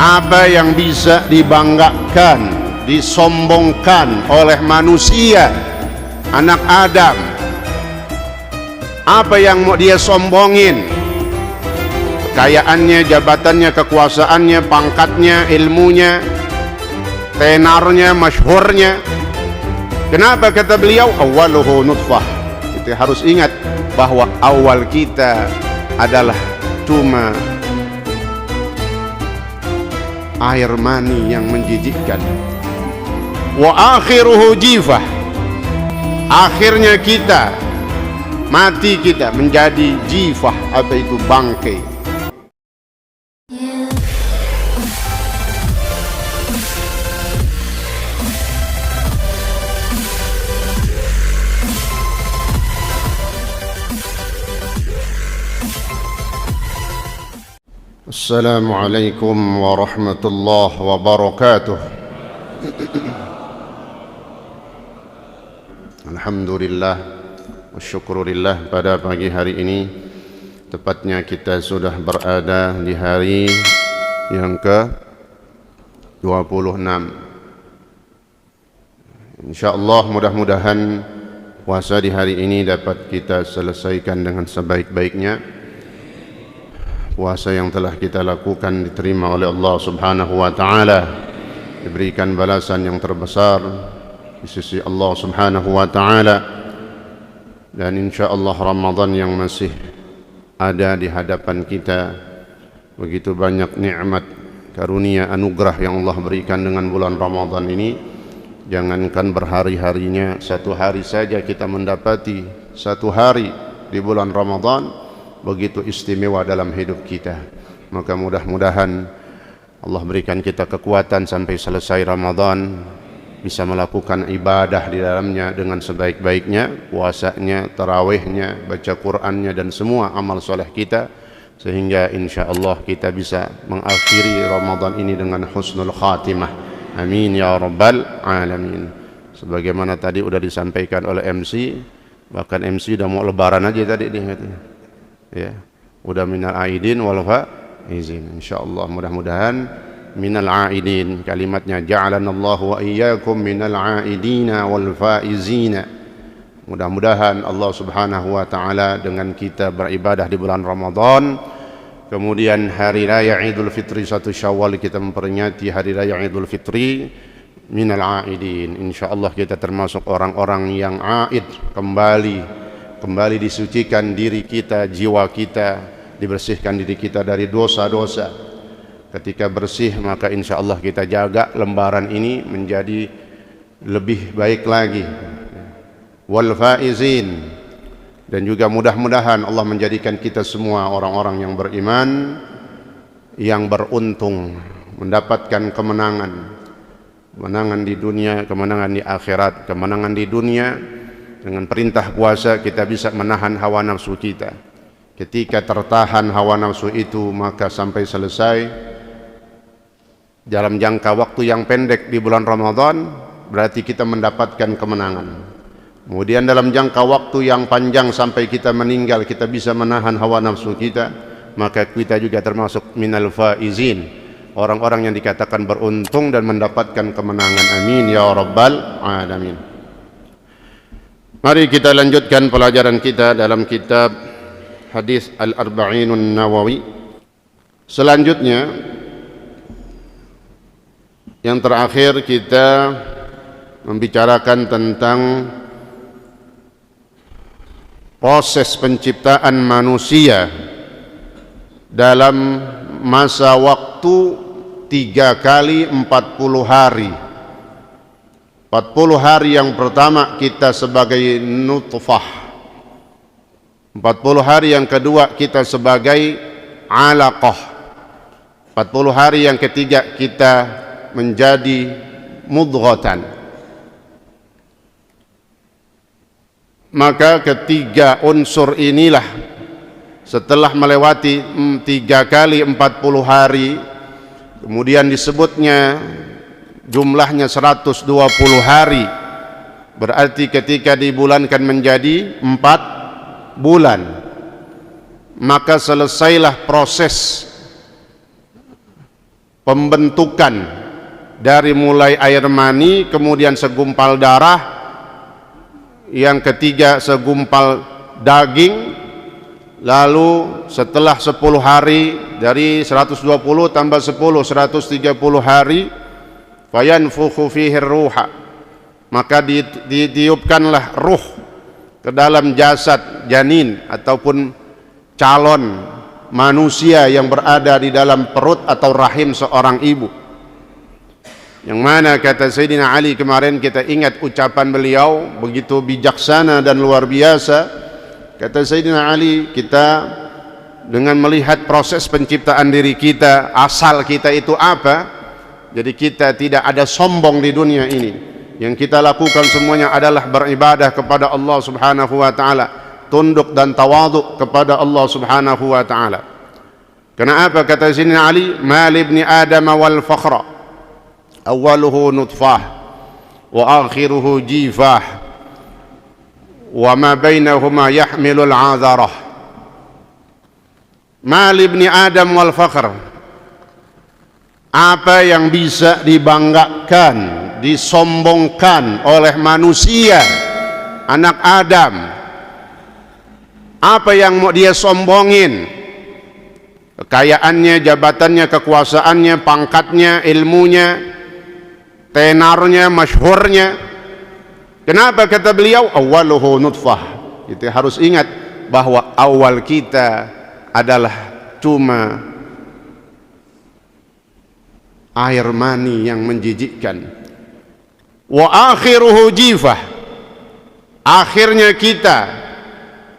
Apa yang bisa dibanggakan, disombongkan oleh manusia, anak Adam? Apa yang mau dia sombongin? Kekayaannya, jabatannya, kekuasaannya, pangkatnya, ilmunya, tenarnya, masyhurnya. Kenapa kata beliau awwaluhu nutfah? Kita harus ingat bahwa awal kita adalah cuma air mani yang menjijikkan. Wa akhiruhu jifah. Akhirnya kita, mati kita menjadi jifah, apa itu bangkai. Assalamualaikum warahmatullahi wabarakatuh. Alhamdulillah wa syukurillah, pada pagi hari ini tepatnya kita sudah berada di hari yang ke-26. InsyaAllah mudah-mudahan puasa di hari ini dapat kita selesaikan dengan sebaik-baiknya. Puasa yang telah kita lakukan diterima oleh Allah Subhanahu wa taala, diberikan balasan yang terbesar di sisi Allah Subhanahu wa taala. Dan insyaallah Ramadan yang masih ada di hadapan kita, begitu banyak nikmat, karunia, anugerah yang Allah berikan dengan bulan Ramadan ini. Jangankan berhari-harinya, satu hari saja kita mendapati satu hari di bulan Ramadan begitu istimewa dalam hidup kita. Maka mudah-mudahan Allah berikan kita kekuatan sampai selesai Ramadan, bisa melakukan ibadah di dalamnya dengan sebaik-baiknya, puasanya, tarawihnya, baca Qur'annya, dan semua amal soleh kita, sehingga insyaAllah kita bisa mengakhiri Ramadan ini dengan husnul khatimah. Amin ya rabbal alamin. Sebagaimana tadi sudah disampaikan oleh MC, bahkan MC sudah mau lebaran aja tadi dia katanya. Ya, udah minal aidin wal faizin. Insyaallah mudah-mudahan minal aidin, kalimatnya ja'alanallahu wa iyyakum minal aidina wal faizina. Mudah-mudahan Allah Subhanahu wa taala dengan kita beribadah di bulan Ramadan, kemudian hari raya Idul Fitri 1 Syawal kita memperingati hari raya Idul Fitri, minal aidin. Insyaallah kita termasuk orang-orang yang aid, kembali disucikan diri kita, jiwa kita, dibersihkan diri kita dari dosa-dosa. Ketika bersih, maka insya Allah kita jaga lembaran ini menjadi lebih baik lagi. Wal faizin, dan juga mudah-mudahan Allah menjadikan kita semua orang-orang yang beriman, yang beruntung, mendapatkan kemenangan di dunia, kemenangan di akhirat. Kemenangan di dunia, dengan perintah puasa kita bisa menahan hawa nafsu kita. Ketika tertahan hawa nafsu itu, maka sampai selesai dalam jangka waktu yang pendek di bulan Ramadan, berarti kita mendapatkan kemenangan. Kemudian dalam jangka waktu yang panjang sampai kita meninggal, kita bisa menahan hawa nafsu kita, maka kita juga termasuk minal faizin, orang-orang yang dikatakan beruntung dan mendapatkan kemenangan. Amin ya rabbal alamin. Mari kita lanjutkan pelajaran kita dalam kitab Hadis Al-Arba'inun Nawawi. Selanjutnya, yang terakhir kita membicarakan tentang proses penciptaan manusia dalam masa waktu 3 kali 40 hari. 40 hari yang pertama kita sebagai nutfah, 40 hari yang kedua kita sebagai alaqah, 40 hari yang ketiga kita menjadi mudghatan. Maka ketiga unsur inilah setelah melewati 3 kali 40 hari, kemudian disebutnya jumlahnya 120 hari, berarti ketika dibulankan menjadi 4 bulan, maka selesailah proses pembentukan dari mulai air mani, kemudian segumpal darah, yang ketiga segumpal daging, lalu setelah 10 hari, dari 120 tambah 10 130 hari, fayanfukhu fihi ruha, maka ditiupkanlah ruh ke dalam jasad janin ataupun calon manusia yang berada di dalam perut atau rahim seorang ibu. Yang mana kata Sayyidina Ali kemarin, kita ingat ucapan beliau begitu bijaksana dan luar biasa. Kata Sayyidina Ali, kita dengan melihat proses penciptaan diri kita, asal kita itu apa, jadi kita tidak ada sombong di dunia ini. Yang kita lakukan semuanya adalah beribadah kepada Allah Subhanahu wa taala, tunduk dan tawaduk kepada Allah Subhanahu wa taala. Kenapa kata Sayyidina Ali, mal ibni adam wal fakhra awwaluhu nutfah wa akhiruhu jifah wa ma bainahuma yahmilul azarah. Mal ibni adam wal fakhr, apa yang bisa dibanggakan, disombongkan oleh manusia, anak Adam, apa yang mau dia sombongin? Kekayaannya, jabatannya, kekuasaannya, pangkatnya, ilmunya, tenarnya, masyhurnya. Kenapa kata beliau awwaluhu nutfah? Kita harus ingat bahwa awal kita adalah cuma air mani yang menjijikkan. Wa akhiruhu jifah, akhirnya kita,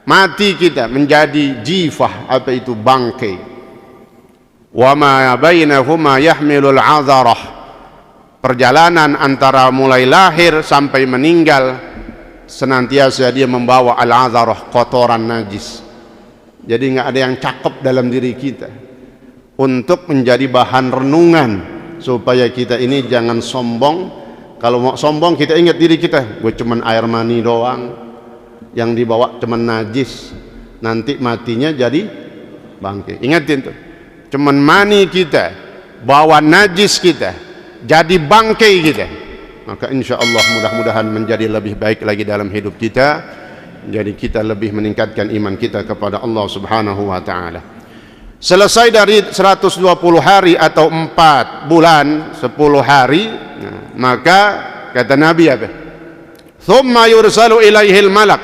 mati kita menjadi jifah, apa itu? Bangkai. Wa ma bainahuma yahmilul azarah, perjalanan antara mulai lahir sampai meninggal senantiasa dia membawa al-azarah, kotoran najis. Jadi nggak ada yang cakep dalam diri kita, untuk menjadi bahan renungan supaya kita ini jangan sombong. Kalau mau sombong, kita ingat diri kita, gue cuman air mani doang, yang dibawa cuman najis, nanti matinya jadi bangkai. Ingatin tuh, cuman mani kita bawa najis kita, jadi bangkai kita. Maka insya Allah mudah-mudahan menjadi lebih baik lagi dalam hidup kita, jadi kita lebih meningkatkan iman kita kepada Allah Subhanahu wa ta'ala. Selesai dari 120 hari atau 4 bulan 10 hari, maka kata Nabi apa? Thumma yursalu ilaihil malak,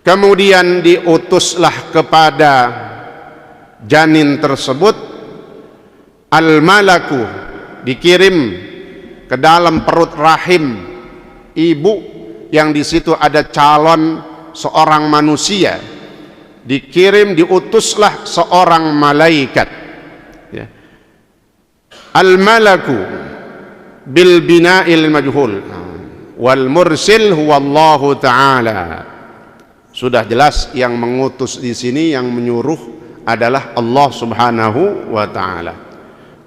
kemudian diutuslah kepada janin tersebut al-malaku, dikirim ke dalam perut rahim ibu, yang di situ ada calon seorang manusia. Dikirim, diutuslah seorang malaikat, ya. Al-malaku bil bina'il majhul wal mursil huwallahu ta'ala. Sudah jelas yang mengutus di sini, yang menyuruh adalah Allah Subhanahu wa ta'ala.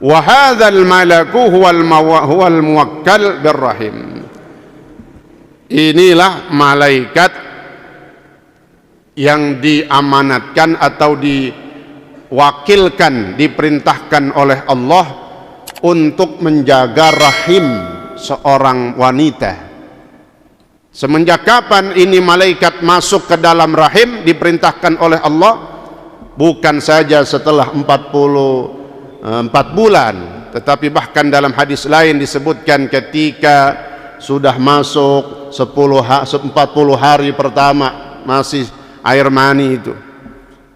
Wa hadzal malaku huwal muwakkal birrahim. Inilah malaikat yang diamanatkan atau diwakilkan, diperintahkan oleh Allah untuk menjaga rahim seorang wanita. Semenjak kapan ini malaikat masuk ke dalam rahim, diperintahkan oleh Allah? Bukan saja setelah 44 bulan, tetapi bahkan dalam hadis lain disebutkan ketika sudah masuk 40 hari pertama masih air mani itu,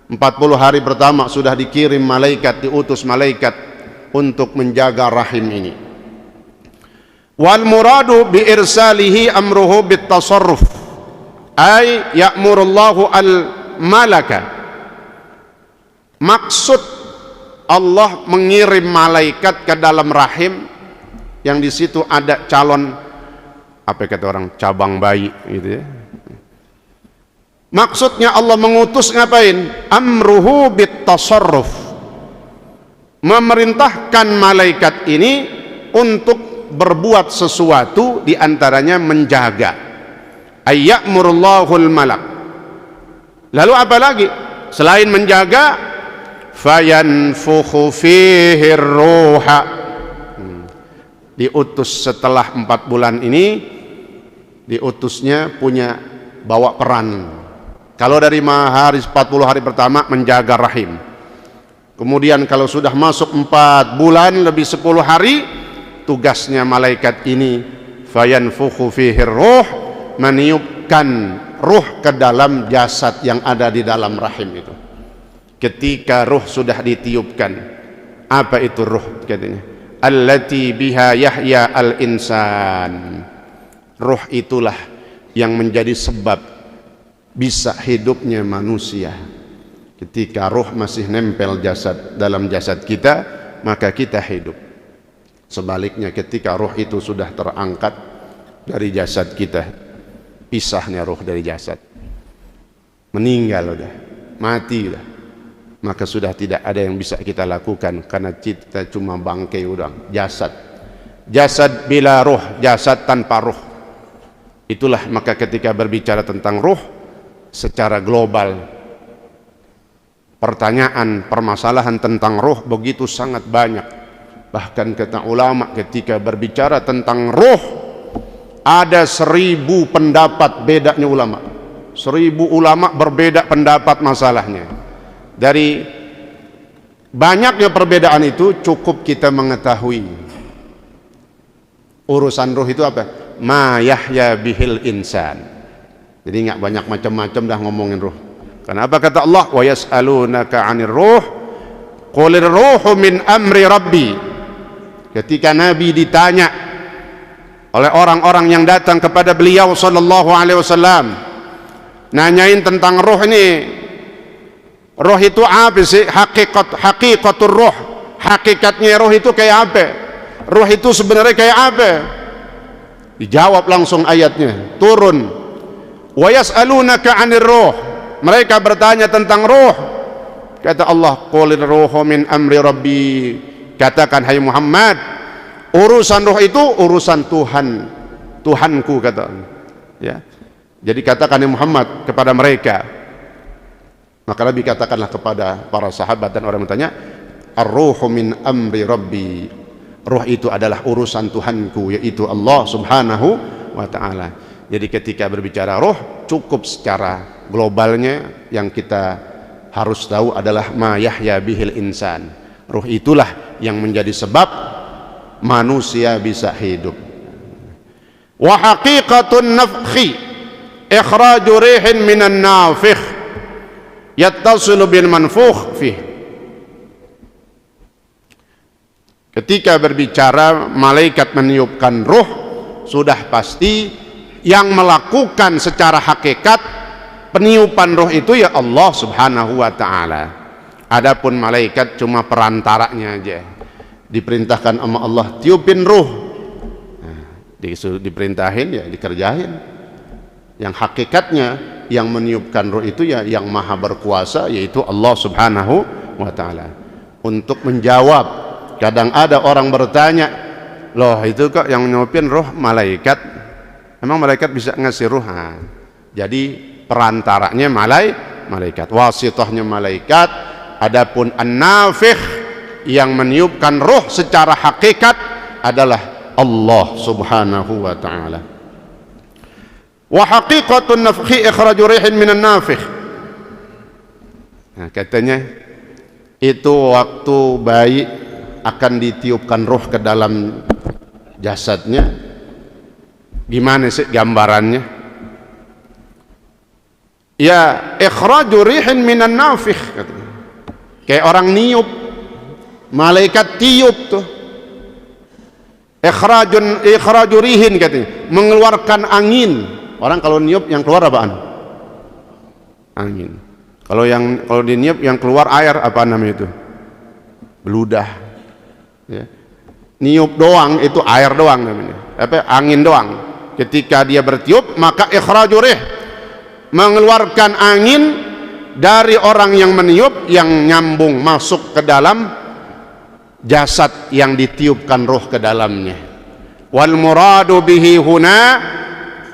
40 hari pertama sudah dikirim malaikat, diutus malaikat untuk menjaga rahim ini. Wal muradu bi irsalihi amruhu bit tasarruf, ay ya'murullahu al malaka. Maksud Allah mengirim malaikat ke dalam rahim, yang di situ ada calon, apa kata orang, cabang bayi gitu ya. Maksudnya Allah mengutus ngapain? Amruhu bit tasarruf, memerintahkan malaikat ini untuk berbuat sesuatu, diantaranya menjaga. Ayya'murullahul malak. Lalu apa lagi? Selain menjaga, fayanfukhu fihi ruha. Diutus setelah 4 bulan ini, diutusnya punya bawa peran. Kalau dari hari 40 hari pertama menjaga rahim, kemudian kalau sudah masuk 4 bulan lebih 10 hari, tugasnya malaikat ini fayanfukhu fihi ruh, meniupkan ruh ke dalam jasad yang ada di dalam rahim itu. Ketika ruh sudah ditiupkan, apa itu ruh katanya? Allati biha yahya al-insan. Ruh itulah yang menjadi sebab bisa hidupnya manusia. Ketika ruh masih nempel dalam jasad kita, maka kita hidup. Sebaliknya ketika ruh itu sudah terangkat dari jasad kita, pisahnya ruh dari jasad, meninggal udah, mati udah, maka sudah tidak ada yang bisa kita lakukan, karena kita cuma bangkai udang, jasad bila ruh, jasad tanpa ruh. Itulah maka ketika berbicara tentang ruh secara global, pertanyaan, permasalahan tentang ruh begitu sangat banyak. Bahkan kata ulama ketika berbicara tentang ruh, ada 1000 pendapat bedanya ulama. 1000 ulama berbeda pendapat masalahnya. Dari banyaknya perbedaan itu cukup kita mengetahui urusan ruh itu apa? Ma yahya bihil insan. Jadi nggak banyak macam-macam dah ngomongin ruh. Kenapa kata Allah wa yas'alunaka 'anir ruh qulir ruhu min amri rabbi. Ketika Nabi ditanya oleh orang-orang yang datang kepada beliau sallallahu alaihi wasallam, nanyain tentang ruh ini, roh itu apa sih? Hakikatur roh, hakikatnya roh itu kayak apa? Roh itu sebenarnya kayak apa? Dijawab langsung ayatnya turun, wa yas'alunaka 'anir ruh. Mereka bertanya tentang roh. Kata Allah, qulir ruhu min amri rabbi. Katakan hai Muhammad, urusan roh itu urusan Tuhan, Tuhanku, kata ya. Jadi katakan hai Muhammad kepada mereka. Maka Nabi katakanlah kepada para sahabat dan orang yang bertanya, ar-ruhu min amri rabbi. Ruh itu adalah urusan Tuhanku, yaitu Allah subhanahu wa ta'ala. Jadi ketika berbicara ruh, cukup secara globalnya yang kita harus tahu adalah ma yahya bihil insan. Ruh itulah yang menjadi sebab manusia bisa hidup. Wa haqiqatun nafkhi ikhraju rihin minan nafikh yattasilu bil manfukh fih. Ketika berbicara malaikat meniupkan ruh, sudah pasti yang melakukan secara hakikat peniupan ruh itu ya Allah subhanahu wa ta'ala. Adapun malaikat cuma perantaranya aja, diperintahkan sama Allah tiupin ruh, diperintahin ya dikerjain. Yang hakikatnya yang meniupkan ruh itu ya yang maha berkuasa, yaitu Allah subhanahu wa ta'ala. Untuk menjawab, kadang ada orang bertanya, loh itu kok yang meniupin ruh malaikat, emang malaikat bisa ngasih ruh? Jadi perantaranya malaikat, wasitahnya malaikat. Adapun an-nafikh yang meniupkan ruh secara hakikat adalah Allah subhanahu wa ta'ala. Wa haqiqatun nafkhi ikhraju rihin minan nafikh. Nah, katanya itu waktu bayi akan ditiupkan ruh ke dalam jasadnya, gimana sih gambarannya? Ya ikhraju rihin minan nafikh, katanya kayak orang niup, malaikat tiup tuh, ikhraju rihin, katanya mengeluarkan angin. Orang kalau niup yang keluar apaan? Angin. Kalau diniup yang keluar air, apa namanya itu? Beludah ya. Niup doang itu air doang namanya, apa? Angin doang. Ketika dia bertiup, maka ikhraju rih, mengeluarkan angin dari orang yang meniup, yang nyambung masuk ke dalam jasad yang ditiupkan ruh ke dalamnya. Wal muradu bihi huna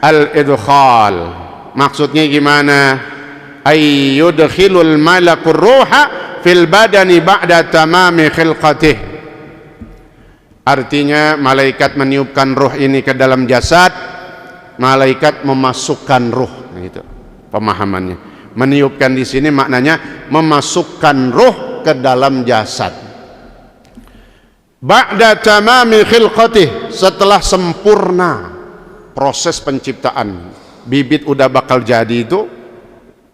al-idkhal. Maksudnya gimana? Ay yudkhilul malakur ruha fil badani ba'da tamami khilqatih. Artinya malaikat meniupkan ruh ini ke dalam jasad, malaikat memasukkan ruh. Nah, itu pemahamannya. Meniupkan di sini maknanya memasukkan ruh ke dalam jasad. Ba'da tamami khilqatih, setelah sempurna proses penciptaan. Bibit udah bakal jadi itu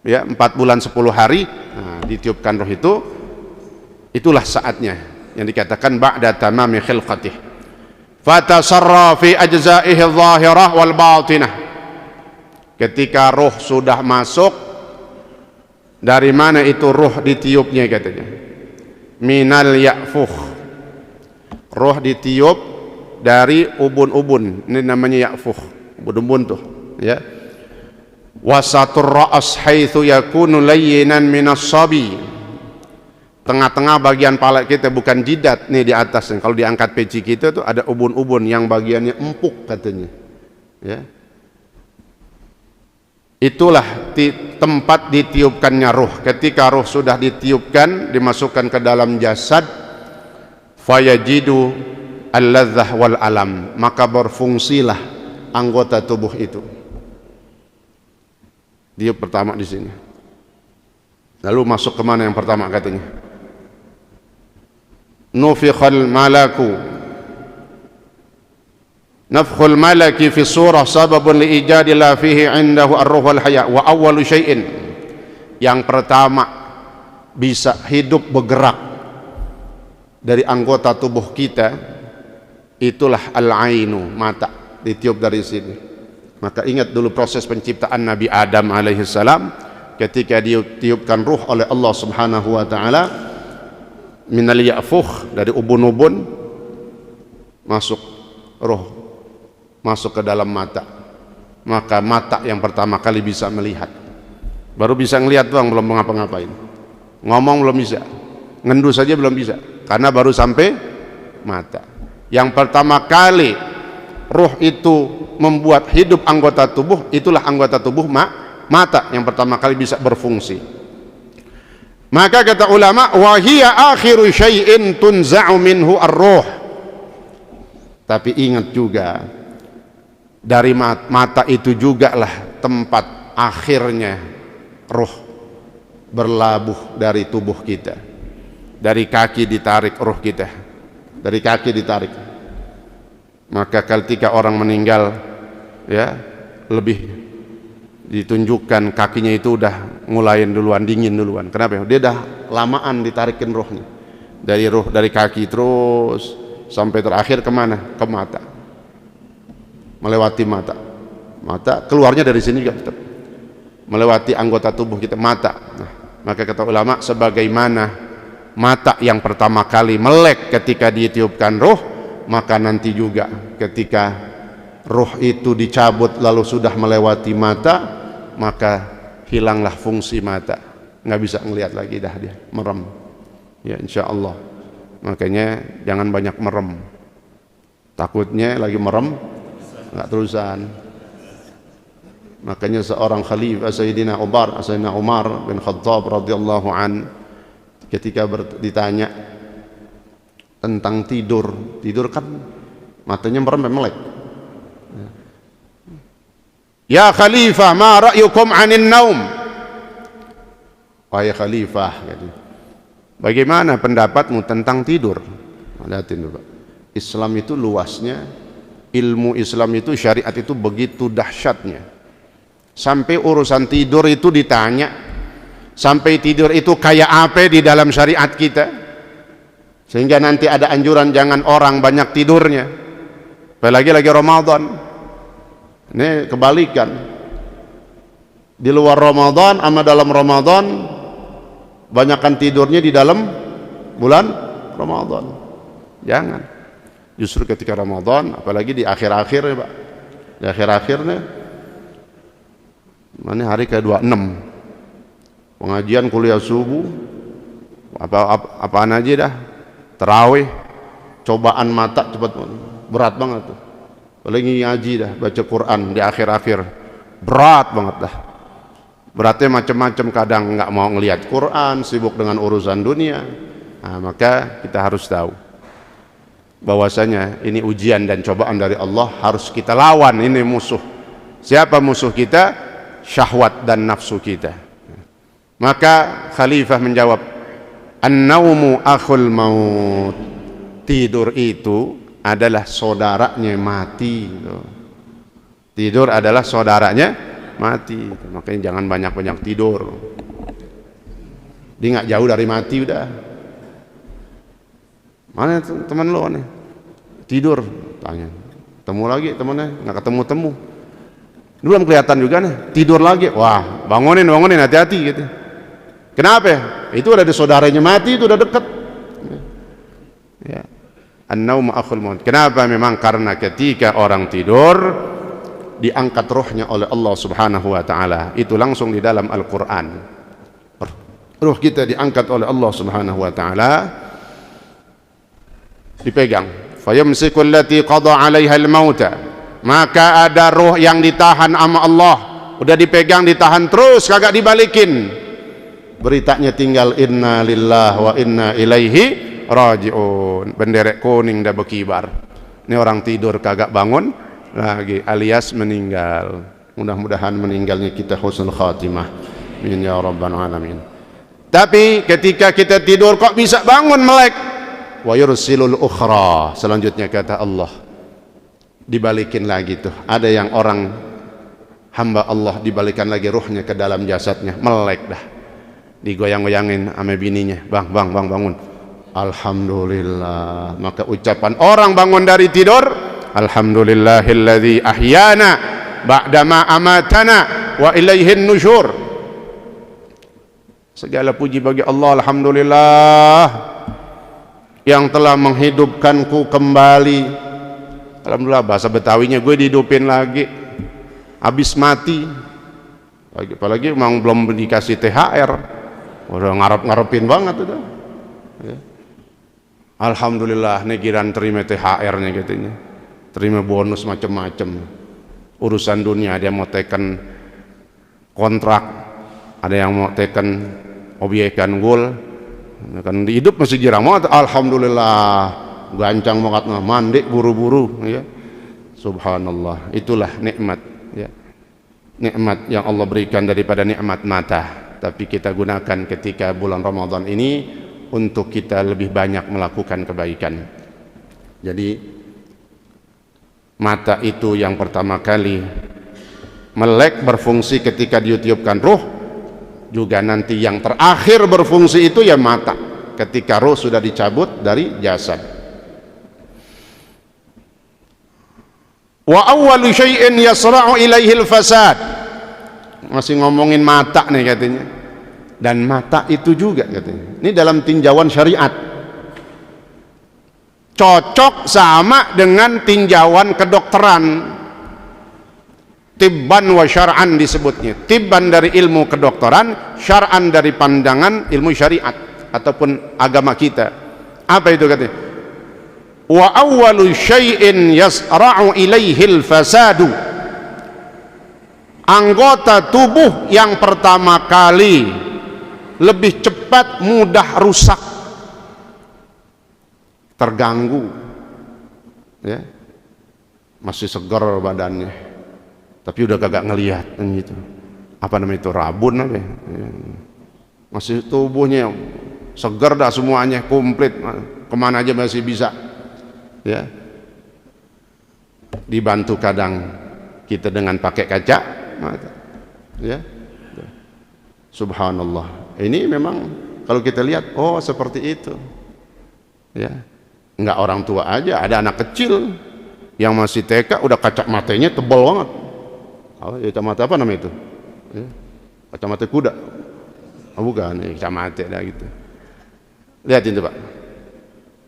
ya 4 bulan 10 hari, nah, ditiupkan roh itu, itulah saatnya yang dikatakan ba'da tamami khilqatih. Fatasarra fi ajza'ihi adh-dhahirah wal batinah. Ketika roh sudah masuk, dari mana itu roh ditiupnya katanya? Minal ya'fuh. Roh ditiup dari ubun-ubun, ini namanya ya'fuh, ubun-ubun tuh ya. Wasatur ra'as haitsu yakunu layyinan minas sabi. Tengah-tengah bagian pala kita, bukan jidat nih di atas. Kalau diangkat peci kita tuh ada ubun-ubun yang bagiannya empuk katanya ya. Itulah tempat ditiupkannya ruh. Ketika ruh sudah ditiupkan, dimasukkan ke dalam jasad, fayajidu al-ladzah wal alam, maka berfungsilah anggota tubuh itu. Dia pertama di sini. Lalu masuk kemana yang pertama katanya? Nufikhal malaku. Nafkhul malaki fi surah sababun li ijadillah fihi indahu ar-ruh wal haya. Wa awwalu syai'in, yang pertama bisa hidup bergerak dari anggota tubuh kita, itulah al-ainu, mata, ditiup dari sini. Maka ingat dulu proses penciptaan Nabi Adam alaihissalam, ketika ditiupkan ruh oleh Allah subhanahu wa ta'ala, minal ya'fuh, dari ubun-ubun, masuk ruh, masuk ke dalam mata. Maka mata yang pertama kali bisa melihat. Baru bisa ngelihat doang, belum ngapa-ngapain. Ngomong belum bisa, ngendus saja belum bisa, karena baru sampai mata. Yang pertama kali ruh itu membuat hidup anggota tubuh, itulah anggota tubuh mata yang pertama kali bisa berfungsi. Maka kata ulama, wa hiya akhiru syai'in tunza'u minhu ar-ruh. Tapi ingat juga, dari mata itu jugalah tempat akhirnya ruh berlabuh dari tubuh kita. Dari kaki ditarik ruh kita, dari kaki ditarik. Maka ketika orang meninggal ya, lebih ditunjukkan kakinya itu udah ngulain duluan, dingin duluan. Kenapa? Dia dah lamaan ditarikin rohnya. Dari kaki terus sampai terakhir kemana? Ke mata. Melewati mata. Mata keluarnya dari sini juga tetap. Melewati anggota tubuh kita, mata. Nah, maka kata ulama, sebagaimana mata yang pertama kali melek ketika ditiupkan roh, maka nanti juga ketika roh itu dicabut lalu sudah melewati mata, maka hilanglah fungsi mata, nggak bisa ngelihat lagi, dah dia merem ya, insya Allah. Makanya jangan banyak merem, takutnya lagi merem nggak terusan. Makanya seorang khalifah Sayyidina Umar bin Khattab radhiyallahu an, ketika ditanya tentang tidur kan matanya merem melek. Ya khalifah, ma ra'yukum 'anil naum? Wahai khalifah, bagaimana pendapatmu tentang tidur? Lihatin dulu, Islam itu luasnya, ilmu Islam itu, syariat itu begitu dahsyatnya, sampai urusan tidur itu ditanya, sampai tidur itu kayak apa di dalam syariat kita, sehingga nanti ada anjuran jangan orang banyak tidurnya, apalagi lagi Ramadan. Ini kebalikan, di luar Ramadan sama dalam Ramadan banyakkan tidurnya di dalam bulan Ramadan. Jangan, justru ketika Ramadan, apalagi di akhir-akhir ya Pak, di akhir-akhirnya mana hari ke-26 pengajian kuliah subuh, apaan aja dah, tarawih, cobaan mata cepat berat banget tuh. Apalagi ngaji dah, baca Quran di akhir-akhir berat banget dah. Berarti macam-macam, kadang nggak mau ngelihat Quran, sibuk dengan urusan dunia. Nah, maka kita harus tahu bahwasanya ini ujian dan cobaan dari Allah, harus kita lawan. Ini musuh. Siapa musuh kita? Syahwat dan nafsu kita. Maka Khalifah menjawab, an-naumu akhul maut. Tidur itu adalah saudaranya mati. Tidur adalah saudaranya mati. Makanya jangan banyak-banyak tidur. Dia nggak jauh dari mati udah. Mana teman lo nih? Tidur, tanya. Temu lagi temannya, nggak ketemu-temu. Belum kelihatan juga nih, tidur lagi. Wah, bangunin, hati-hati gitu. Kenapa? Itu udah ada saudaranya mati, itu udah deket. Ya. An-naum akhul maut. Kenapa? Memang karena ketika orang tidur diangkat rohnya oleh Allah Subhanahu wa taala. Itu langsung di dalam Al-Qur'an. Roh kita diangkat oleh Allah Subhanahu wa taala, dipegang. Fayamsiku allati qada 'alaiha al-mauta. Maka ada roh yang ditahan sama Allah, udah dipegang, ditahan terus, kagak dibalikin. Beritanya tinggal inna lillahi wa inna ilaihi raji'un. Benderek kuning dah berkibar. Ini orang tidur kagak bangun lagi, alias meninggal. Mudah-mudahan meninggalnya kita husnul khatimah, amin ya rabbal alamin. Tapi ketika kita tidur kok bisa bangun melek? Wa yursilul ukhra. Selanjutnya kata Allah, dibalikin lagi tuh. Ada yang orang hamba Allah dibalikan lagi ruhnya ke dalam jasadnya, melek dah. Digoyang-goyangin sama bininya, bang bangun. Alhamdulillah. Maka ucapan orang bangun dari tidur, alhamdulillahilladzi ahyana ba'dama amatana wa ilaihin nusyur. Segala puji bagi Allah, alhamdulillah, yang telah menghidupkanku kembali. Alhamdulillah, bahasa Betawinya gue dihidupin lagi, habis mati. Apalagi memang belum dikasih THR, udah ngarep-ngarepin banget udah. Ya. Alhamdulillah, nih kiran terima THR-nya katanya, terima bonus macam-macam. Urusan dunia, ada yang mau teken kontrak, ada yang mau teken obyekan gol, kan hidup masih girang banget. Alhamdulillah, gancang banget, mandi buru-buru, ya. Subhanallah, itulah nikmat, ya. Nikmat yang Allah berikan daripada nikmat mata. Tapi kita gunakan ketika bulan Ramadan ini untuk kita lebih banyak melakukan kebaikan. Jadi mata itu yang pertama kali melek berfungsi ketika ditiupkan ruh, juga nanti yang terakhir berfungsi itu ya mata ketika ruh sudah dicabut dari jasad. Wa awwalu syai'in yasra'u ilaihi al-fasad. Masih ngomongin mata nih katanya. Dan mata itu juga katanya, ini dalam tinjauan syariat cocok sama dengan tinjauan kedokteran. Tibban wa syar'an disebutnya. Tibban dari ilmu kedokteran, syar'an dari pandangan ilmu syariat ataupun agama kita. Apa itu katanya? Wa awwalu syai'in yasra'u ilaihil fasadu. Anggota tubuh yang pertama kali lebih cepat mudah rusak, terganggu, ya. Masih segar badannya, tapi udah kagak ngelihat gitu. Apa namanya itu, rabun apa ya? Masih tubuhnya segar dah semuanya, komplit, kemana aja masih bisa, ya. Dibantu kadang kita dengan pakai kaca mata, ya. Subhanallah. Ini memang kalau kita lihat, oh seperti itu, ya. Enggak orang tua aja, ada anak kecil yang masih TK udah kaca matanya tebal banget. Oh, ya, kacamata apa namanya itu? Ya. Kacamata kuda. Oh, bukan, ya, kacamata dah gitu. Lihat itu Pak.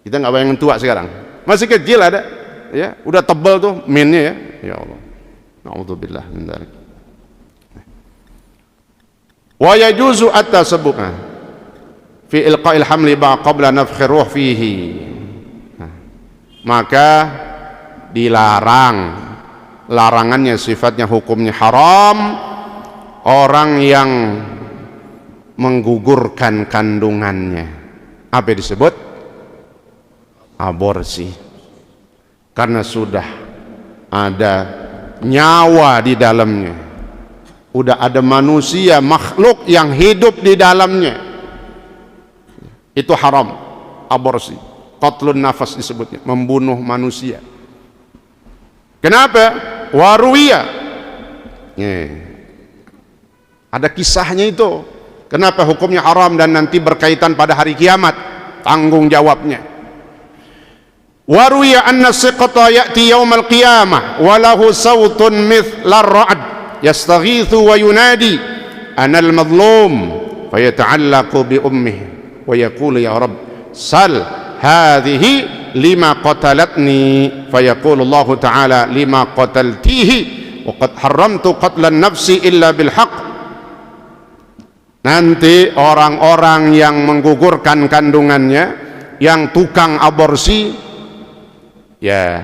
Kita nggak bayangin tua sekarang. Masih kecil ada, ya, udah tebal tuh minnya ya. Ya Allah. Na'udzubillah min dzalik. Wa yajuzu at-tasabbuq fi ilqa'il hamli qabla nafkhir ruh fihi. Maka dilarang, larangannya sifatnya hukumnya haram, orang yang menggugurkan kandungannya. Apa disebut? Aborsi. Karena sudah ada nyawa di dalamnya, udah ada manusia, makhluk yang hidup di dalamnya, itu haram. Aborsi, qatlun nafas disebutnya, membunuh manusia. Kenapa? Waruwiya, ada kisahnya itu. Kenapa hukumnya haram dan nanti berkaitan pada hari kiamat tanggung jawabnya. Waruwiya anna siqata ya'ti yaumal qiyamah wa lahu sawtun mithla ar-ra'd yastaghithu wa yunadi ana al-madlum fayata'allaqu bi ummihi wa yaqulu ya rabb sal hadhihi lima qatalatni fayaqulu Allah ta'ala lima qataltihi wa qad haramtu qatlan nafsi illa bil haqq. Nanti orang-orang yang menggugurkan kandungannya, yang tukang aborsi, ya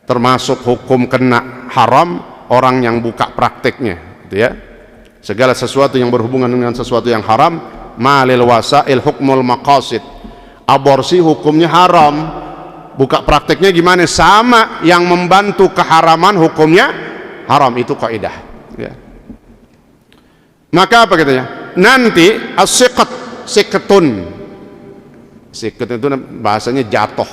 termasuk hukum kena haram orang yang buka prakteknya, gitu ya. Segala sesuatu yang berhubungan dengan sesuatu yang haram, malil wasail hukmul maqasid. Aborsi hukumnya haram, buka prakteknya gimana? Sama, yang membantu keharaman hukumnya haram, itu kaidah, ya. Maka apa katanya? Nanti as-siqat, siqatun, siqat itu bahasanya jatuh,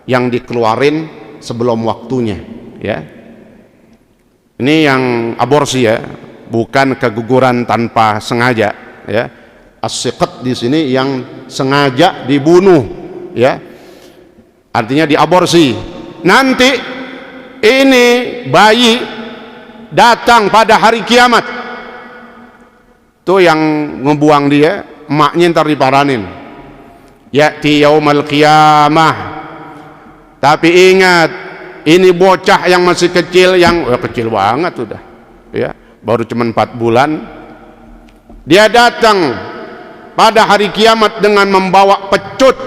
yang dikeluarin sebelum waktunya, ya. Ini yang aborsi, ya, bukan keguguran tanpa sengaja, ya. As-siqat di sini yang sengaja dibunuh, ya. Artinya diaborsi. Nanti ini bayi datang pada hari kiamat. Tuh yang ngebuang dia, emaknya ntar diparanin. Ya'ti yaumal qiyamah. Tapi ingat, ini bocah yang masih kecil, yang kecil banget sudah, ya, baru cuma 4 bulan. Dia datang pada hari kiamat dengan membawa pecut.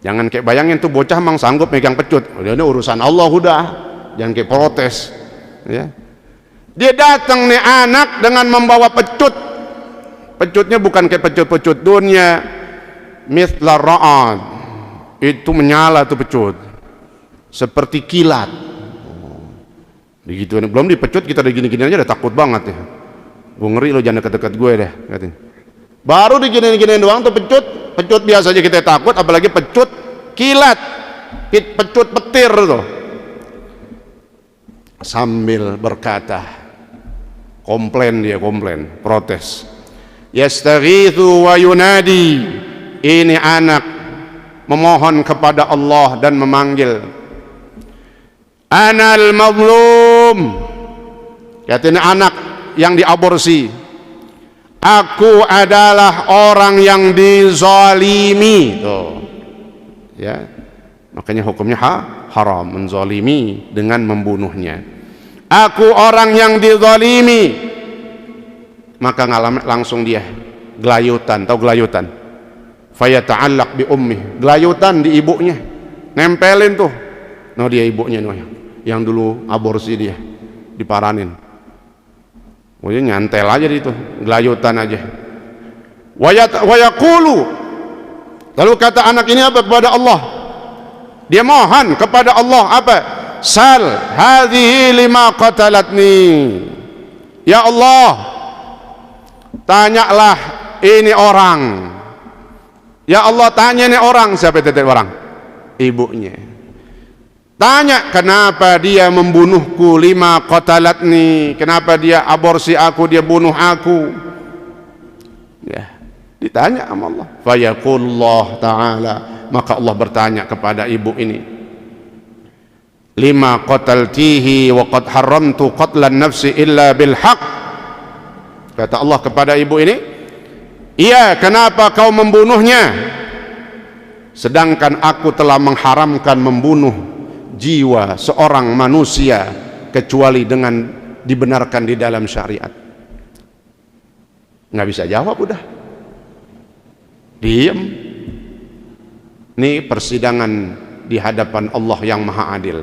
Jangan kayak bayangin tuh bocah emang sanggup megang pecut. Ini urusan Allah udah, jangan kayak protes, ya. Dia datang nih anak dengan membawa pecut. Pecutnya bukan kayak pecut-pecut dunia, mithla ra'ad, itu menyala tuh pecut seperti kilat. Begitu, belum dipecut kita udah gini-gini aja udah takut banget, ya. Gue ngeri lo, jangan deket-deket gue deh, katanya. Baru digini-gini doang tuh pecut. Pecut biasa aja kita takut, apalagi pecut kilat, pecut petir tuh. Sambil berkata, komplain, dia komplain, protes. Yastaghithu wa yunadi, ini anak memohon kepada Allah dan memanggil, anal mazlum, katanya anak yang diaborsi, aku adalah orang yang dizalimi, tuh, ya. Makanya hukumnya haram menzalimi dengan membunuhnya. Aku orang yang dizalimi, maka langsung dia gelayutan, tahu gelayutan? Fayata'allaq bi ummi, gelayutan di ibunya, nempelin tuh. No, dia ibunya no, yang dulu aborsi, dia diparanin. Pokoknya nyantel aja itu, gelayutan aja. Wa yaqulu, lalu kata anak ini apa kepada Allah? Dia mohon kepada Allah apa? Sal hadhihi lima qatalatni. Ya Allah, tanyalah ini orang. Ya Allah, tanya ini orang. Siapa itu orang? Ibunya. Tanya kenapa dia membunuhku, lima qatalatni, kenapa dia aborsi aku, dia bunuh aku, ya, ditanya sama Allah. Fayaqulullah ta'ala, maka Allah bertanya kepada ibu ini, lima qataltihi wa qad haramtu qatlan nafsi illa bil haqq. Kata Allah kepada ibu ini, iya, kenapa kau membunuhnya sedangkan aku telah mengharamkan membunuh jiwa seorang manusia kecuali dengan dibenarkan di dalam syariat. Nggak bisa jawab, udah diem. Ini persidangan di hadapan Allah yang maha adil.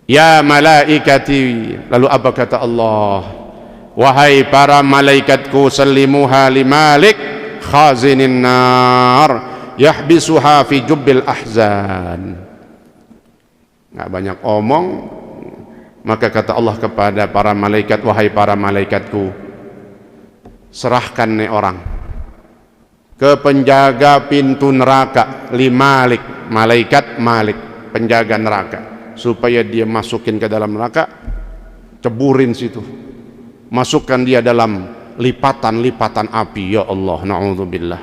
Ya malaikati, lalu apa kata Allah? Wahai para malaikatku, sallimuha li Malik khazinin nar yahbisuha fi jubbil ahzan. Nggak banyak omong, maka kata Allah kepada para malaikat, wahai para malaikatku, serahkan nih orang ke penjaga pintu neraka, li Malik, malaikat Malik, penjaga neraka, supaya dia masukin ke dalam neraka, ceburin situ, masukkan dia dalam lipatan-lipatan api. Ya Allah, na'udzubillah,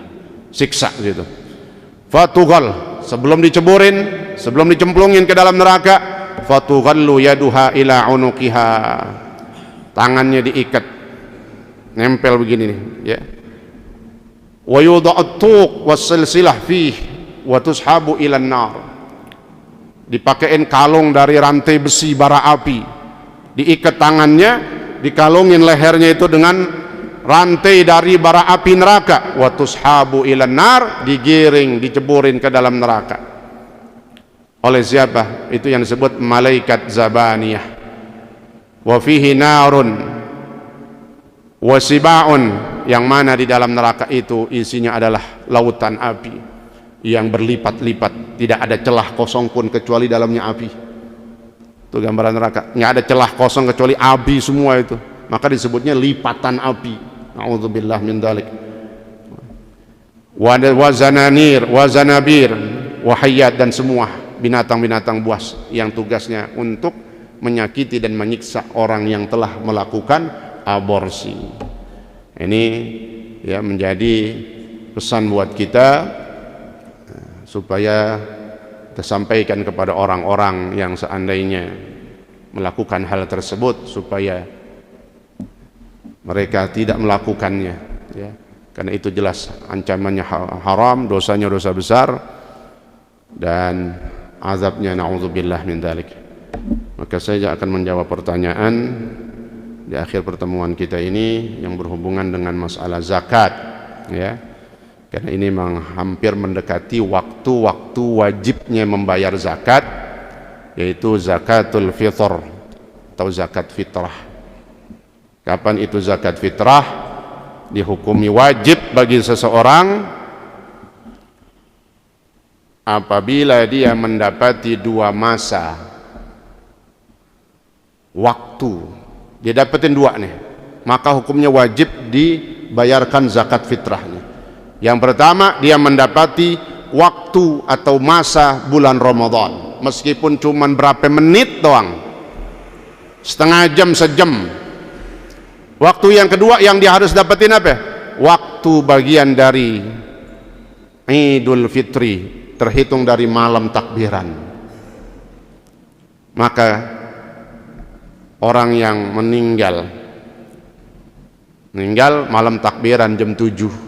siksa gitu. Fatughal, sebelum diceburin, sebelum dicemplungin ke dalam neraka, fatughallu yaduha ila unuqiha, tangannya diikat, nempel begini nih, ya. Wa yudha'at tuq was-silsilah fih wa tushabu ilan nar, dipakein kalung dari rantai besi bara api, diikat tangannya, dikalungin lehernya itu dengan rantai dari bara api neraka, wa tushabu ilan nar, digiring, diceburin ke dalam neraka. Oleh siapa? Itu yang disebut malaikat zabaniyah. Wa fihi narun wa sibaun, yang mana di dalam neraka itu isinya adalah lautan api yang berlipat-lipat, tidak ada celah kosong pun kecuali dalamnya api. Itu gambaran neraka, nggak ada celah kosong kecuali api semua itu, maka disebutnya lipatan api. A'udzubillah min dzalik. Wa zananir wa zanabir wa hayyat, dan semua binatang-binatang buas yang tugasnya untuk menyakiti dan menyiksa orang yang telah melakukan aborsi. Ini ya menjadi pesan buat kita, supaya kita sampaikan kepada orang-orang yang seandainya melakukan hal tersebut, supaya mereka tidak melakukannya, ya. Karena itu jelas ancamannya haram, dosanya dosa besar, dan azabnya na'udzubillah min dzalik. Maka saya akan menjawab pertanyaan di akhir pertemuan kita ini yang berhubungan dengan masalah zakat, ya. Karena ini memang hampir mendekati waktu-waktu wajibnya membayar zakat, yaitu zakatul fitr atau zakat fitrah. Kapan itu zakat fitrah dihukumi wajib bagi seseorang? Apabila dia mendapati dua masa waktu, dia dapetin dua nih, maka hukumnya wajib dibayarkan zakat fitrahnya. Yang pertama, dia mendapati waktu atau masa bulan Ramadan, meskipun cuma berapa menit doang, setengah jam, sejam. Waktu yang kedua yang dia harus dapetin apa? Waktu bagian dari Idul Fitri, terhitung dari malam takbiran. Maka orang yang meninggal malam takbiran jam 7,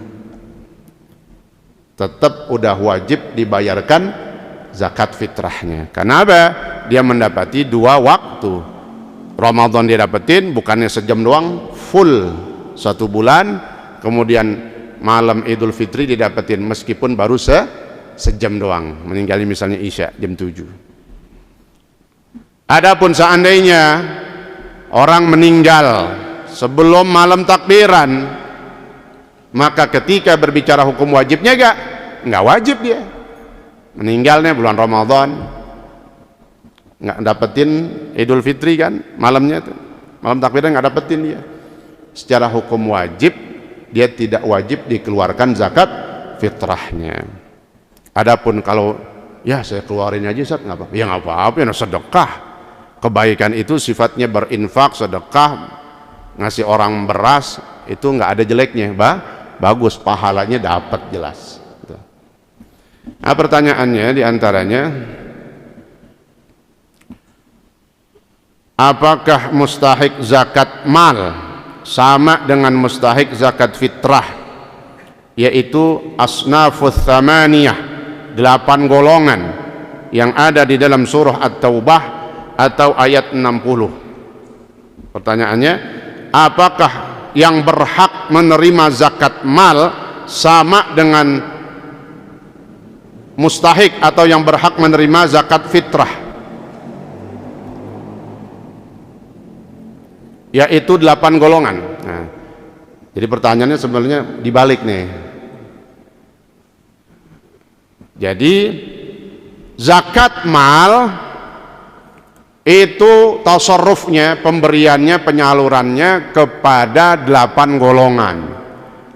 tetap udah wajib dibayarkan zakat fitrahnya. Karena apa? Dia mendapati dua waktu. Ramadan dia dapetin, bukannya sejam doang, full 1 bulan. Kemudian malam Idul Fitri didapetin, meskipun baru sejam doang, meninggalnya misalnya Isya jam 7. Adapun seandainya orang meninggal sebelum malam takbiran, maka ketika berbicara hukum wajibnya nggak wajib dia. Meninggalnya bulan Ramadan, nggak dapetin Idul Fitri kan, malamnya itu, malam takbiran nggak dapetin dia. Secara hukum wajib dia tidak wajib dikeluarkan zakat fitrahnya. Adapun kalau ya saya keluarin aja Ustaz, nggak apa-apa, ya nggak apa-apa, ya sedekah. Kebaikan itu sifatnya berinfak, sedekah, ngasih orang beras, itu nggak ada jeleknya, bagus, pahalanya dapat jelas. Nah, pertanyaannya diantaranya, apakah mustahik zakat mal sama dengan mustahik zakat fitrah, yaitu asnafus tsamaniyah, 8 golongan yang ada di dalam surah At-Taubah atau ayat 60. Pertanyaannya, apakah yang berhak menerima zakat mal sama dengan mustahik atau yang berhak menerima zakat fitrah? yaitu 8 golongan. Nah, jadi pertanyaannya sebenarnya dibalik nih. Jadi zakat mal itu tasarrufnya, pemberiannya, penyalurannya kepada 8 golongan.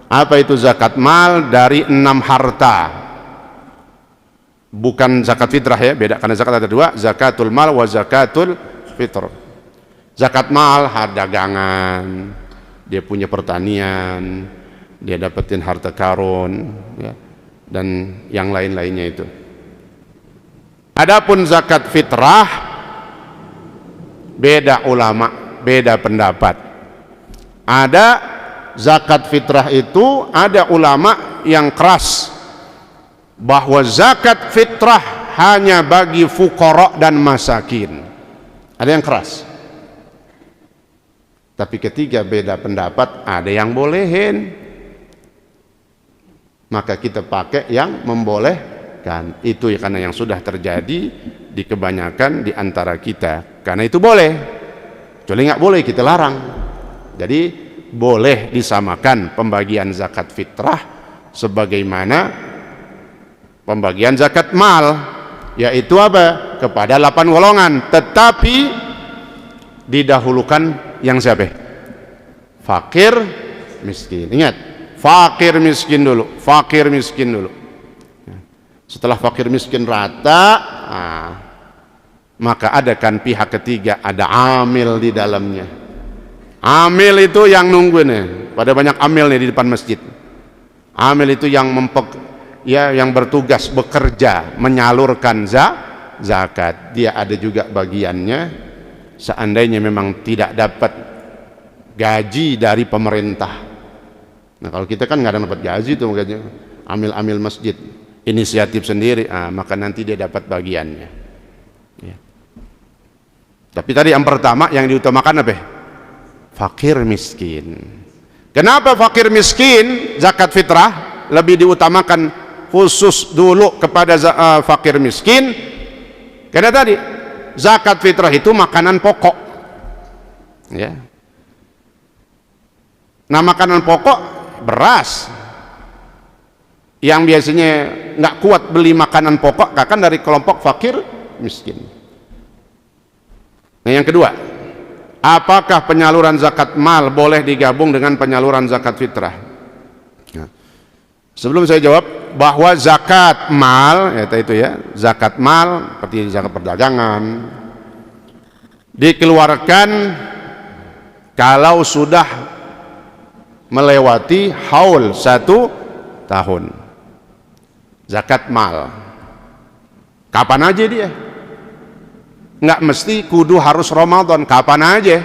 Apa itu zakat mal? Dari 6 harta. Bukan zakat fitrah ya, beda, karena zakat ada 2, zakatul mal wa zakatul fitr. Zakat mal harta dagangan, dia punya pertanian, dia dapetin harta karun ya, dan yang lain-lainnya itu. Adapun zakat fitrah, beda ulama, beda pendapat. Ada zakat fitrah itu, ada ulama yang keras bahwa zakat fitrah hanya bagi fuqara dan masakin. Ada yang keras. Tapi ketika beda pendapat, ada yang bolehin, maka kita pakai yang membolehkan. Itu ya, karena yang sudah terjadi di kebanyakan di antara kita. Karena itu boleh, kecuali nggak boleh kita larang. Jadi boleh disamakan pembagian zakat fitrah sebagaimana pembagian zakat mal, yaitu apa? Kepada 8 golongan, tetapi didahulukan yang siapa? Fakir miskin. Ingat, fakir miskin dulu, fakir miskin dulu. Setelah fakir miskin rata, maka adakan pihak ketiga, ada amil di dalamnya. Amil itu yang nunggu nih, pada banyak amil nih di depan masjid. Amil itu yang yang bertugas bekerja menyalurkan zakat. Dia ada juga bagiannya seandainya memang tidak dapat gaji dari pemerintah. Nah, kalau kita kan nggak dapat gaji tuh, amil-amil masjid inisiatif sendiri, maka nanti dia dapat bagiannya ya. Tapi tadi yang pertama yang diutamakan apa? Fakir miskin. Kenapa fakir miskin zakat fitrah lebih diutamakan khusus dulu kepada fakir miskin? Karena tadi zakat fitrah itu makanan pokok ya. Nah, makanan pokok beras yang biasanya nggak kuat beli makanan pokok, kan dari kelompok fakir miskin. Nah, yang kedua, apakah penyaluran zakat mal boleh digabung dengan penyaluran zakat fitrah? Nah, sebelum saya jawab bahwa zakat mal, itu ya, zakat mal seperti zakat perdagangan dikeluarkan kalau sudah melewati haul 1 tahun. Zakat mal kapan aja dia, nggak mesti kudu harus Ramadan, kapan aja.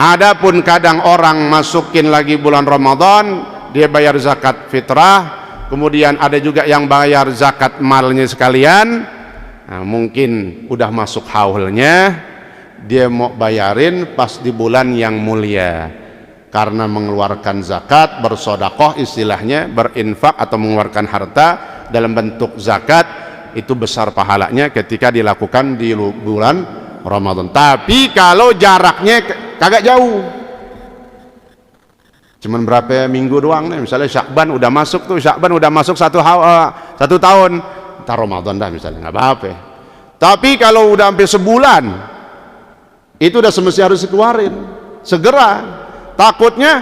Adapun kadang orang masukin lagi bulan Ramadan, dia bayar zakat fitrah, kemudian ada juga yang bayar zakat malnya sekalian. Nah, mungkin udah masuk haulnya, dia mau bayarin pas di bulan yang mulia, karena mengeluarkan zakat, bersodakoh istilahnya, berinfak atau mengeluarkan harta dalam bentuk zakat, itu besar pahalanya ketika dilakukan di bulan Ramadan. Tapi kalau jaraknya kagak jauh, cuman berapa minggu doang nih, misalnya Syakban udah masuk tuh, Syakban udah masuk 1 tahun, ntar Ramadan dah misalnya, nggak apa-apa. Tapi kalau udah sampai sebulan, itu udah semestinya harus dikeluarin segera. Takutnya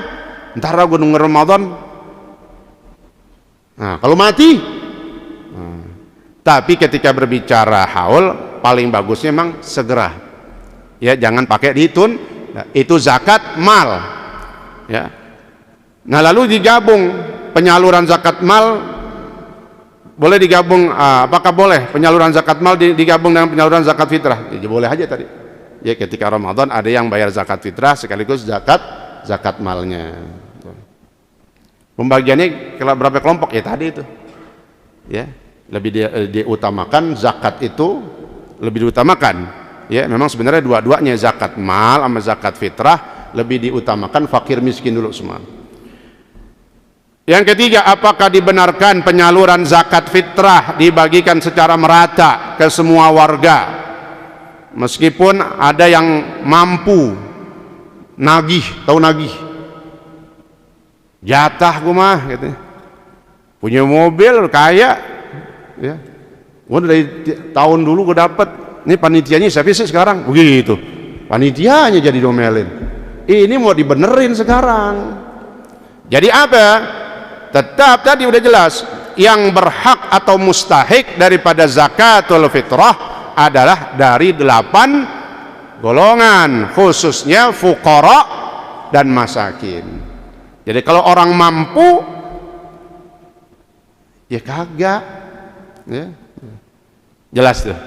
ntar gue nunggu Ramadan, nah kalau mati. Tapi ketika berbicara haul, paling bagusnya memang segera ya, jangan pakai ditun. Nah, itu zakat mal ya. Nah, lalu digabung penyaluran zakat mal, boleh digabung, apakah boleh penyaluran zakat mal digabung dengan penyaluran zakat fitrah? Ya, boleh aja tadi ya, ketika Ramadan ada yang bayar zakat fitrah sekaligus zakat malnya. Pembagiannya berapa kelompok ya tadi itu ya, lebih diutamakan zakat itu, lebih diutamakan ya. Memang sebenarnya dua-duanya, zakat mal sama zakat fitrah, lebih diutamakan fakir miskin dulu semua. Yang ketiga, apakah dibenarkan penyaluran zakat fitrah dibagikan secara merata ke semua warga? meskipun ada yang mampu nagih, tahu nagih, jatah gua mah gitu, punya mobil kaya ya, gua dari tahun dulu gua dapat, ini panitianya siapa sih sekarang begitu, panitianya jadi domelin, ini mau dibenerin sekarang. Jadi apa? Tetap tadi udah jelas, yang berhak atau mustahik daripada zakatul fitrah adalah dari 8 golongan, khususnya fuqara dan masakin. Jadi kalau orang mampu ya kagak ya. Jelas tuh.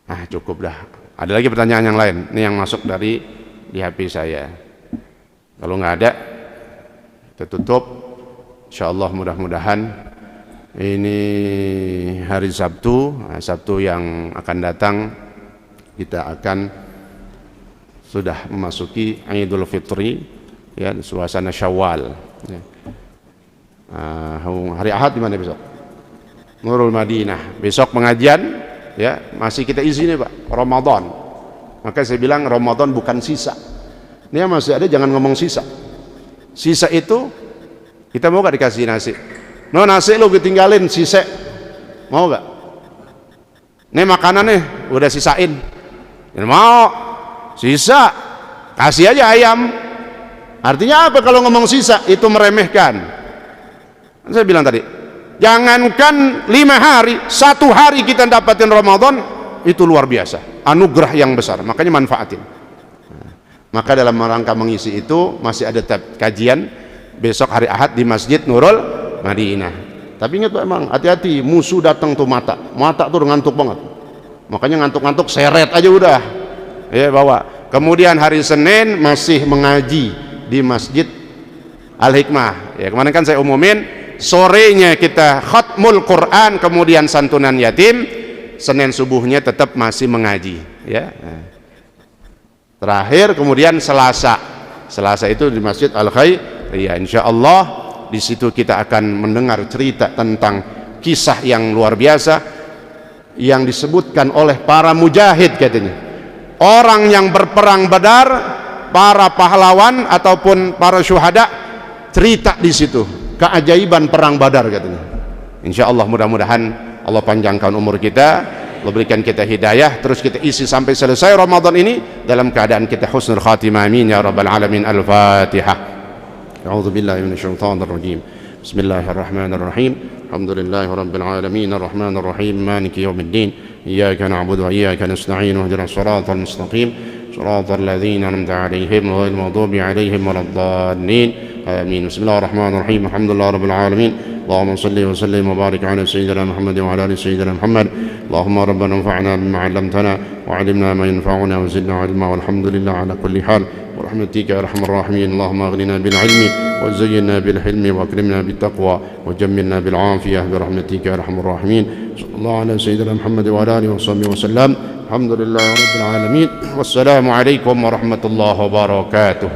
Nah, cukup dah. Ada lagi pertanyaan yang lain? Ini yang masuk dari di HP saya. Kalau nggak ada, kita tutup. Insyaallah mudah-mudahan ini hari Sabtu, Sabtu yang akan datang kita akan sudah memasuki Idul Fitri ya, suasana Syawal ya. Hari Ahad di mana besok? Nurul Madinah. Besok pengajian ya, masih kita isi nih Pak, Ramadan. Maka saya bilang Ramadan bukan sisa. Ini masih ada, jangan ngomong sisa. Sisa itu kita mau gak dikasih nasi? No, nasi lu ketinggalin sisa. Mau gak? Ini makanan nih udah sisain. Yang mau sisa kasih aja ayam. Artinya apa kalau ngomong sisa? Itu meremehkan. Saya bilang tadi, jangankan 5 hari, 1 hari kita dapatin Ramadan, itu luar biasa, anugerah yang besar, makanya manfaatin. Maka dalam rangka mengisi itu masih ada kajian besok hari Ahad di Masjid Nurul Madinah. Tapi ingat Pak, emang hati-hati, musuh datang tuh mata tuh udah ngantuk banget. Makanya ngantuk-ngantuk seret aja udah ya bawa. Kemudian hari Senin masih mengaji di Masjid Al-Hikmah ya, kemarin kan saya umumin sorenya kita khatmul Quran, kemudian santunan yatim. Senin subuhnya tetap masih mengaji ya. Terakhir kemudian Selasa itu di Masjid Al-Khair ya, insyaallah di situ kita akan mendengar cerita tentang kisah yang luar biasa yang disebutkan oleh para mujahid katanya, orang yang berperang Badar, para pahlawan ataupun para syuhada, cerita di situ keajaiban perang Badar katanya. Insyaallah mudah-mudahan Allah panjangkan umur kita, Allah berikan kita hidayah, terus kita isi sampai selesai Ramadan ini dalam keadaan kita husnul khatimah, amin ya rabbal alamin. Al-Fatihah. A'udzu billahi minasyaitonir rajim. Bismillahirrahmanirrahim. Alhamdulillahi rabbil alamin, arrahmanir rahim, maliki yaumiddin, iyyaka na'budu wa iyyaka nasta'in, ihdinas siratal mustaqim, siratal ladzina an'amta 'alaihim ghairil maghdubi 'alaihim waladdallin. Amin. Bismillahirrahmanirrahim. Alhamdulillahi rabbil alamin. اللهم صل وسلم وبارك على سيدنا محمد وعلى ال سيدنا محمد. اللهم ربنا انفعنا بما علمتنا وعلمنا ما ينفعنا وزدنا علما، والحمد لله على كل حال، برحمتك يا ارحم الراحمين. اللهم اغننا بالعلم وزينا بالحلم واكرمنا بالتقوى وجملنا بالعافيه برحمتك يا ارحم الراحمين. صلى الله على سيدنا محمد وعلى اله وصحبه وسلم. الحمد لله رب العالمين، والسلام عليكم ورحمه الله وبركاته.